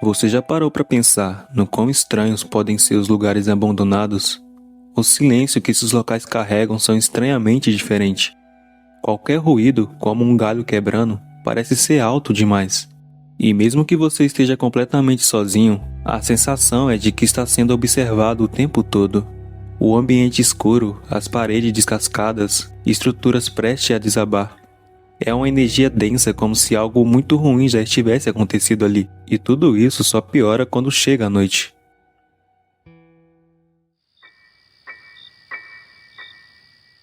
Você já parou para pensar no quão estranhos podem ser os lugares abandonados? O silêncio que esses locais carregam são estranhamente diferentes. Qualquer ruído, como um galho quebrando, parece ser alto demais. E mesmo que você esteja completamente sozinho, a sensação é de que está sendo observado o tempo todo. O ambiente escuro, as paredes descascadas, estruturas prestes a desabar. É uma energia densa, como se algo muito ruim já estivesse acontecido ali. E tudo isso só piora quando chega a noite.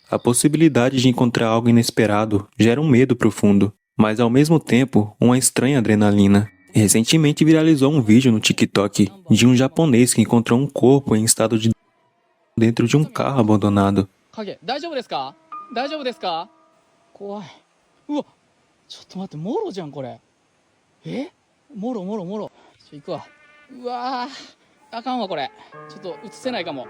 A possibilidade de encontrar algo inesperado gera um medo profundo, mas ao mesmo tempo, uma estranha adrenalina. Recentemente viralizou um vídeo no TikTok de um japonês que encontrou um corpo em estado de dentro de um carro abandonado. 影大丈夫ですか大丈夫ですか怖いうわちょっと待ってもろじゃんこれもろ行くわうわーあかんわこれちょっと映せないかも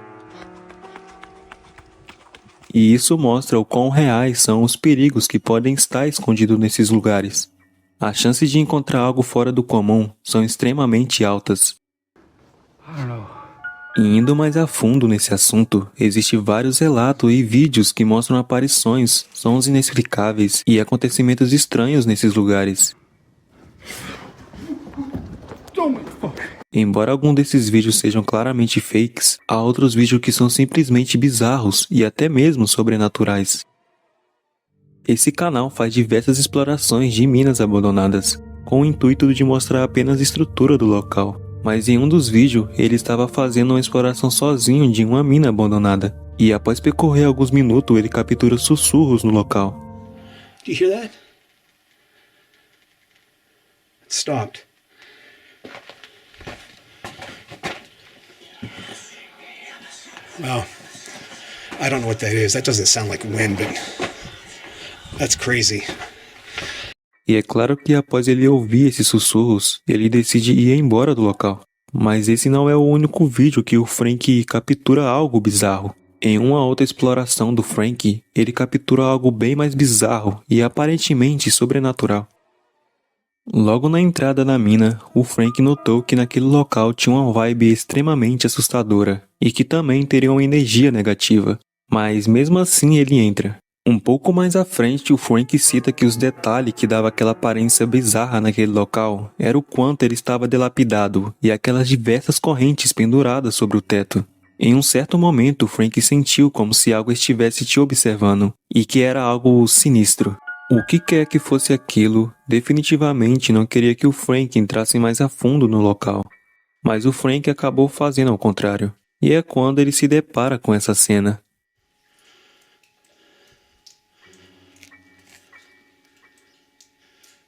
E isso mostra o quão reais são os perigos que podem estar escondidos nesses lugares. As chances de encontrar algo fora do comum são extremamente altas. E indo mais a fundo nesse assunto, existem vários relatos e vídeos que mostram aparições, sons inexplicáveis e acontecimentos estranhos nesses lugares. Embora algum desses vídeos sejam claramente fakes, há outros vídeos que são simplesmente bizarros e até mesmo sobrenaturais. Esse canal faz diversas explorações de minas abandonadas, com o intuito de mostrar apenas a estrutura do local. Mas em um dos vídeos, ele estava fazendo uma exploração sozinho de uma mina abandonada. E após percorrer alguns minutos, ele captura sussurros no local. Do you hear that? It stopped. Well, I don't know what that is. That doesn't sound like wind, but that's crazy. E é claro que após ele ouvir esses sussurros, ele decide ir embora do local. Mas esse não é o único vídeo que o Frank captura algo bizarro. Em uma outra exploração do Frank, ele captura algo bem mais bizarro e aparentemente sobrenatural. Logo na entrada da mina, o Frank notou que naquele local tinha uma vibe extremamente assustadora e que também teria uma energia negativa. Mas mesmo assim ele entra. Um pouco mais à frente, o Frank cita que os detalhes que dava aquela aparência bizarra naquele local era o quanto ele estava dilapidado e aquelas diversas correntes penduradas sobre o teto. Em um certo momento, Frank sentiu como se algo estivesse te observando e que era algo sinistro. O que quer que fosse aquilo, definitivamente não queria que o Frank entrasse mais a fundo no local. Mas o Frank acabou fazendo ao contrário. E é quando ele se depara com essa cena.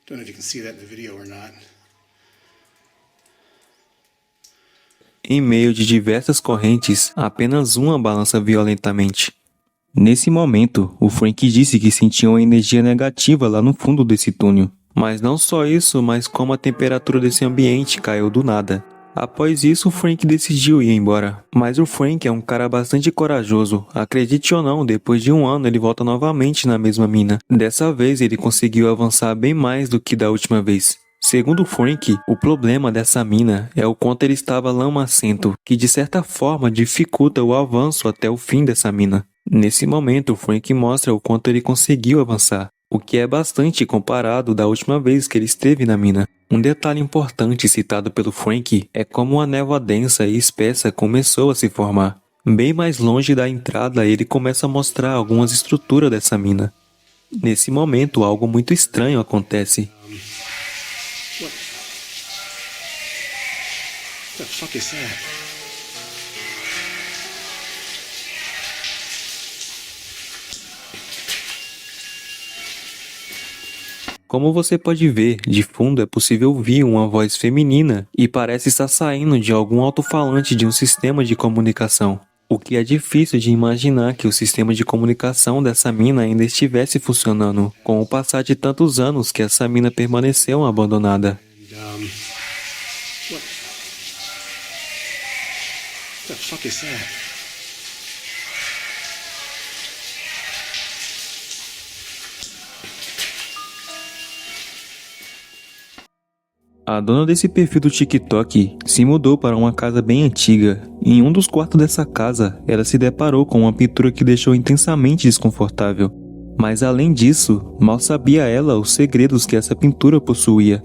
Don't know if you can see that in the video or not. Em meio de diversas correntes, apenas uma balança violentamente. Nesse momento, o Frank disse que sentia uma energia negativa lá no fundo desse túnel. Mas não só isso, mas como a temperatura desse ambiente caiu do nada. Após isso, o Frank decidiu ir embora. Mas o Frank é um cara bastante corajoso. Acredite ou não, depois de um ano ele volta novamente na mesma mina. Dessa vez ele conseguiu avançar bem mais do que da última vez. Segundo o Frank, o problema dessa mina é o quanto ele estava lamacento, que de certa forma dificulta o avanço até o fim dessa mina. Nesse momento, o Frank mostra o quanto ele conseguiu avançar, o que é bastante comparado da última vez que ele esteve na mina. Um detalhe importante citado pelo Frank é como uma névoa densa e espessa começou a se formar. Bem mais longe da entrada, ele começa a mostrar algumas estruturas dessa mina. Nesse momento, algo muito estranho acontece. What the fuck is that? Como você pode ver, de fundo é possível ouvir uma voz feminina e parece estar saindo de algum alto-falante de um sistema de comunicação. O que é difícil de imaginar que o sistema de comunicação dessa mina ainda estivesse funcionando, com o passar de tantos anos que essa mina permaneceu abandonada. What the fuck is that? A dona desse perfil do TikTok se mudou para uma casa bem antiga. Em um dos quartos dessa casa, ela se deparou com uma pintura que deixou intensamente desconfortável. Mas além disso, mal sabia ela os segredos que essa pintura possuía.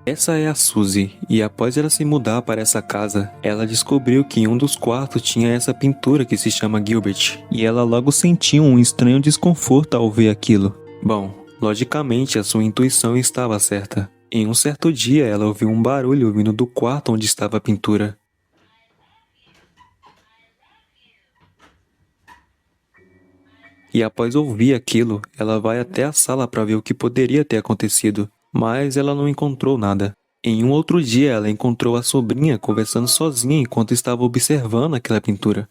Essa é a Suzy, e após ela se mudar para essa casa, ela descobriu que em um dos quartos tinha essa pintura que se chama Gilbert, e ela logo sentiu um estranho desconforto ao ver aquilo. Bom, logicamente a sua intuição estava certa. Em um certo dia, ela ouviu um barulho vindo do quarto onde estava a pintura. E após ouvir aquilo, ela vai até a sala para ver o que poderia ter acontecido, mas ela não encontrou nada. Em um outro dia, ela encontrou a sobrinha conversando sozinha enquanto estava observando aquela pintura.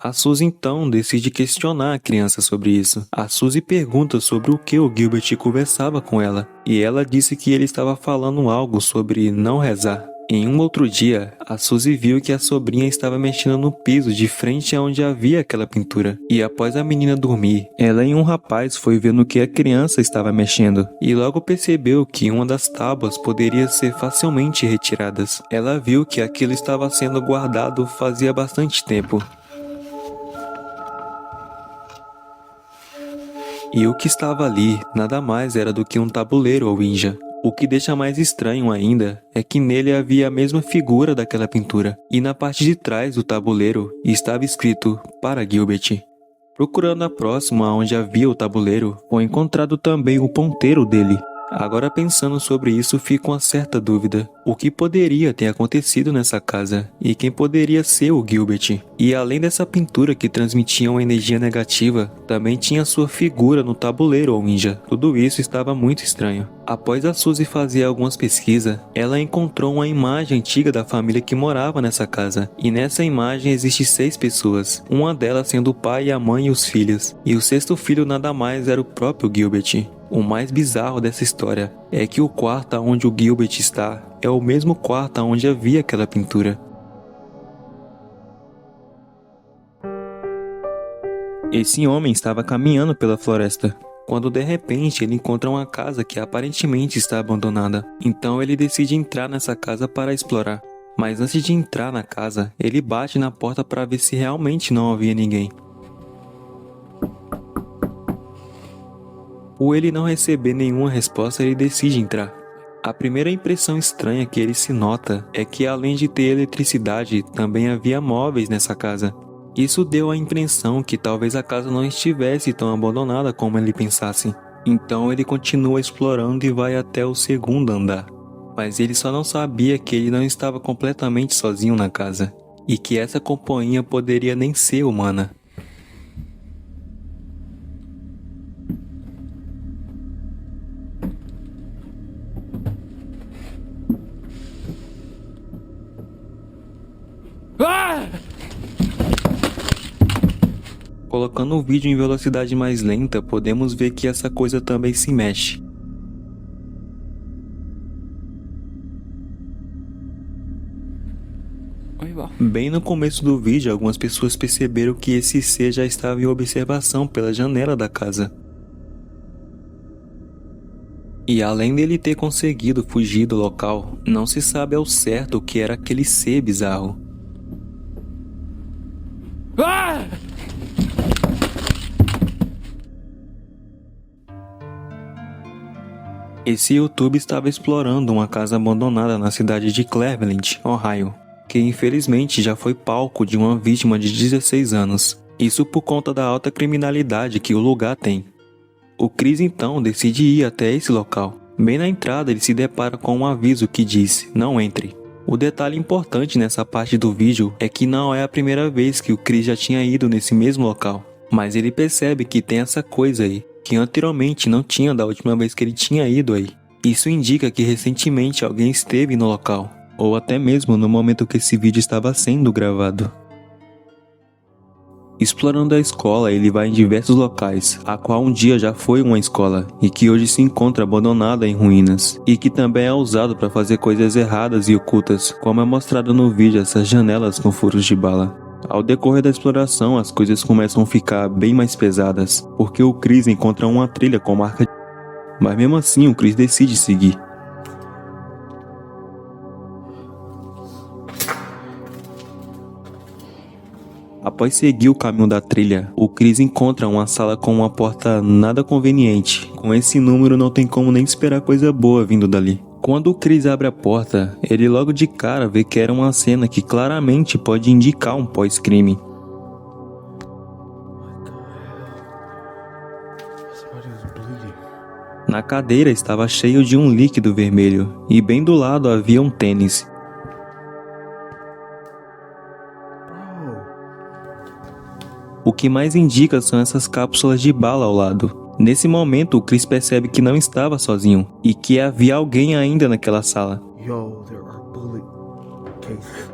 A Suzy então decide questionar a criança sobre isso. A Suzy pergunta sobre o que o Gilbert conversava com ela, e ela disse que ele estava falando algo sobre não rezar. Em um outro dia, a Suzy viu que a sobrinha estava mexendo no piso de frente a onde havia aquela pintura. E após a menina dormir, ela e um rapaz foi ver no que a criança estava mexendo. E logo percebeu que uma das tábuas poderia ser facilmente retiradas. Ela viu que aquilo estava sendo guardado fazia bastante tempo. E o que estava ali nada mais era do que um tabuleiro Ouija. O que deixa mais estranho ainda é que nele havia a mesma figura daquela pintura, e na parte de trás do tabuleiro estava escrito para Gilbert. Procurando a próxima onde havia o tabuleiro, foi encontrado também o ponteiro dele. Agora pensando sobre isso fica uma certa dúvida. O que poderia ter acontecido nessa casa? E quem poderia ser o Gilbert? E além dessa pintura que transmitia uma energia negativa, também tinha sua figura no tabuleiro Ouija. Tudo isso estava muito estranho. Após a Suzy fazer algumas pesquisas, ela encontrou uma imagem antiga da família que morava nessa casa. E nessa imagem existem 6 pessoas, uma delas sendo o pai, a mãe e os filhos. E o 6º filho nada mais era o próprio Gilbert. O mais bizarro dessa história é que o quarto onde o Gilbert está é o mesmo quarto onde havia aquela pintura. Esse homem estava caminhando pela floresta, quando de repente ele encontra uma casa que aparentemente está abandonada. Então ele decide entrar nessa casa para explorar. Mas antes de entrar na casa, ele bate na porta para ver se realmente não havia ninguém. Por ele não receber nenhuma resposta, ele decide entrar. A primeira impressão estranha que ele se nota é que além de ter eletricidade, também havia móveis nessa casa. Isso deu a impressão que talvez a casa não estivesse tão abandonada como ele pensasse. Então ele continua explorando e vai até o 2º andar. Mas ele só não sabia que ele não estava completamente sozinho na casa, e que essa companhia poderia nem ser humana. Colocando o vídeo em velocidade mais lenta, podemos ver que essa coisa também se mexe. Bem no começo do vídeo, algumas pessoas perceberam que esse ser já estava em observação pela janela da casa. E além dele ter conseguido fugir do local, não se sabe ao certo o que era aquele ser bizarro. Esse YouTube estava explorando uma casa abandonada na cidade de Cleveland, Ohio, que infelizmente já foi palco de uma vítima de 16 anos. Isso por conta da alta criminalidade que o lugar tem. O Chris então decide ir até esse local. Bem na entrada ele se depara com um aviso que diz: não entre. O detalhe importante nessa parte do vídeo é que não é a primeira vez que o Chris já tinha ido nesse mesmo local. Mas ele percebe que tem essa coisa aí, que anteriormente não tinha da última vez que ele tinha ido aí. Isso indica que recentemente alguém esteve no local, ou até mesmo no momento que esse vídeo estava sendo gravado. Explorando a escola, ele vai em diversos locais, a qual um dia já foi uma escola, e que hoje se encontra abandonada em ruínas, e que também é usado para fazer coisas erradas e ocultas, como é mostrado no vídeo essas janelas com furos de bala. Ao decorrer da exploração, as coisas começam a ficar bem mais pesadas, porque o Chris encontra uma trilha com marca mas mesmo assim o Chris decide seguir. Após seguir o caminho da trilha, o Chris encontra uma sala com uma porta nada conveniente. Com esse número não tem como nem esperar coisa boa vindo dali. Quando o Chris abre a porta, ele logo de cara vê que era uma cena que claramente pode indicar um pós-crime. Na cadeira estava cheio de um líquido vermelho, e bem do lado havia um tênis. O que mais indica são essas cápsulas de bala ao lado. Nesse momento, o Chris percebe que não estava sozinho, e que havia alguém ainda naquela sala. Yo, there are bullet cases.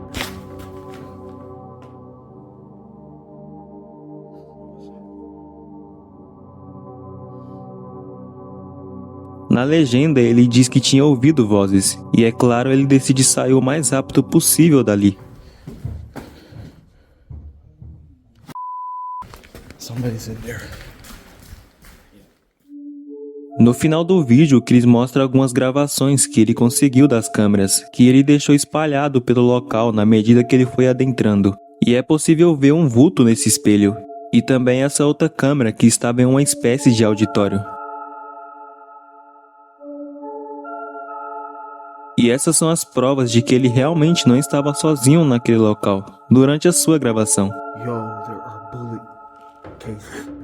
Na legenda, ele diz que tinha ouvido vozes, e é claro, ele decide sair o mais rápido possível dali. Somebody's in there. No final do vídeo, o Chris mostra algumas gravações que ele conseguiu das câmeras, que ele deixou espalhado pelo local na medida que ele foi adentrando. E é possível ver um vulto nesse espelho, e também essa outra câmera que estava em uma espécie de auditório. E essas são as provas de que ele realmente não estava sozinho naquele local, durante a sua gravação. Yo, there are bullet cases.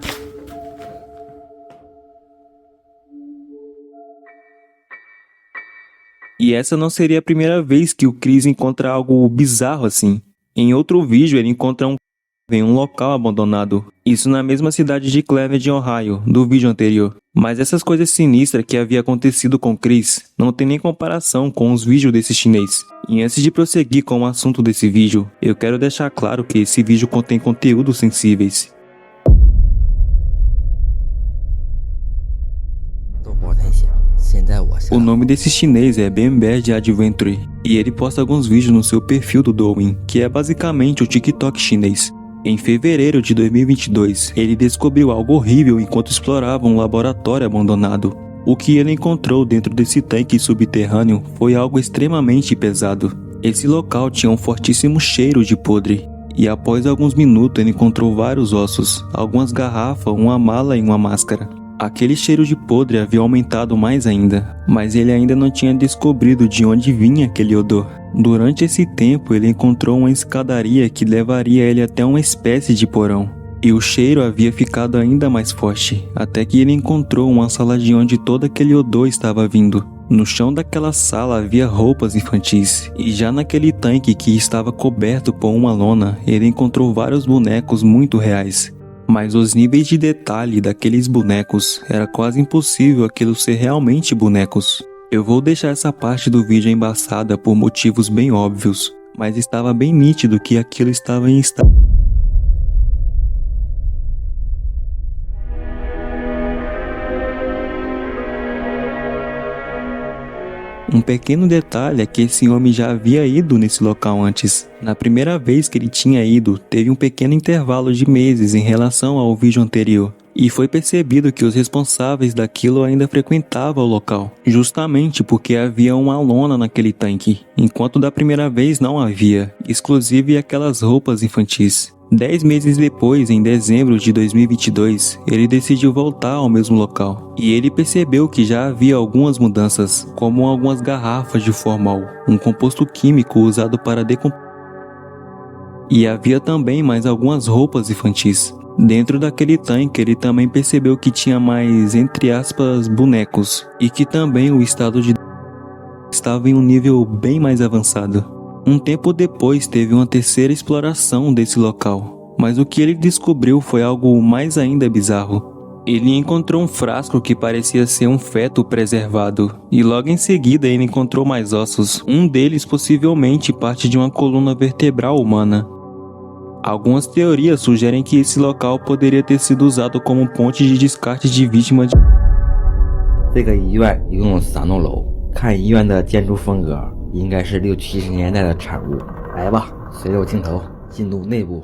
E essa não seria a primeira vez que o Chris encontra algo bizarro assim. Em outro vídeo ele encontra em um local abandonado. Isso na mesma cidade de Cleveland, Ohio, do vídeo anterior. Mas essas coisas sinistras que havia acontecido com Chris não tem nem comparação com os vídeos desse chinês. E antes de prosseguir com o assunto desse vídeo, eu quero deixar claro que esse vídeo contém conteúdos sensíveis. O nome desse chinês é Ben Bad Adventure, e ele posta alguns vídeos no seu perfil do Douyin, que é basicamente o TikTok chinês. Em fevereiro de 2022, ele descobriu algo horrível enquanto explorava um laboratório abandonado. O que ele encontrou dentro desse tanque subterrâneo foi algo extremamente pesado. Esse local tinha um fortíssimo cheiro de podre, e após alguns minutos ele encontrou vários ossos, algumas garrafas, uma mala e uma máscara. Aquele cheiro de podre havia aumentado mais ainda, mas ele ainda não tinha descobrido de onde vinha aquele odor. Durante esse tempo, ele encontrou uma escadaria que levaria ele até uma espécie de porão. E o cheiro havia ficado ainda mais forte, até que ele encontrou uma sala de onde todo aquele odor estava vindo. No chão daquela sala havia roupas infantis, e já naquele tanque que estava coberto por uma lona, ele encontrou vários bonecos muito reais. Mas os níveis de detalhe daqueles bonecos, era quase impossível aquilo ser realmente bonecos. Eu vou deixar essa parte do vídeo embaçada por motivos bem óbvios, mas estava bem nítido que aquilo estava em estado. Um pequeno detalhe é que esse homem já havia ido nesse local antes. Na primeira vez que ele tinha ido, teve um pequeno intervalo de meses em relação ao vídeo anterior. E foi percebido que os responsáveis daquilo ainda frequentavam o local, justamente porque havia uma lona naquele tanque, enquanto da primeira vez não havia, exclusive aquelas roupas infantis. 10 meses depois, em dezembro de 2022, ele decidiu voltar ao mesmo local. E ele percebeu que já havia algumas mudanças, como algumas garrafas de formol, um composto químico usado para decompor. E havia também mais algumas roupas infantis. Dentro daquele tanque, ele também percebeu que tinha mais, entre aspas, bonecos. E que também o estado de estava em um nível bem mais avançado. Um tempo depois teve uma terceira exploração desse local, mas o que ele descobriu foi algo mais ainda bizarro. Ele encontrou um frasco que parecia ser um feto preservado, e logo em seguida ele encontrou mais ossos, um deles possivelmente parte de uma coluna vertebral humana. Algumas teorias sugerem que esse local poderia ter sido usado como ponte de descarte de vítimas de... 这个医院一共有3栋楼，看医院的建筑风格，应该是60、70年代的产物。来吧，随着我镜头进入内部。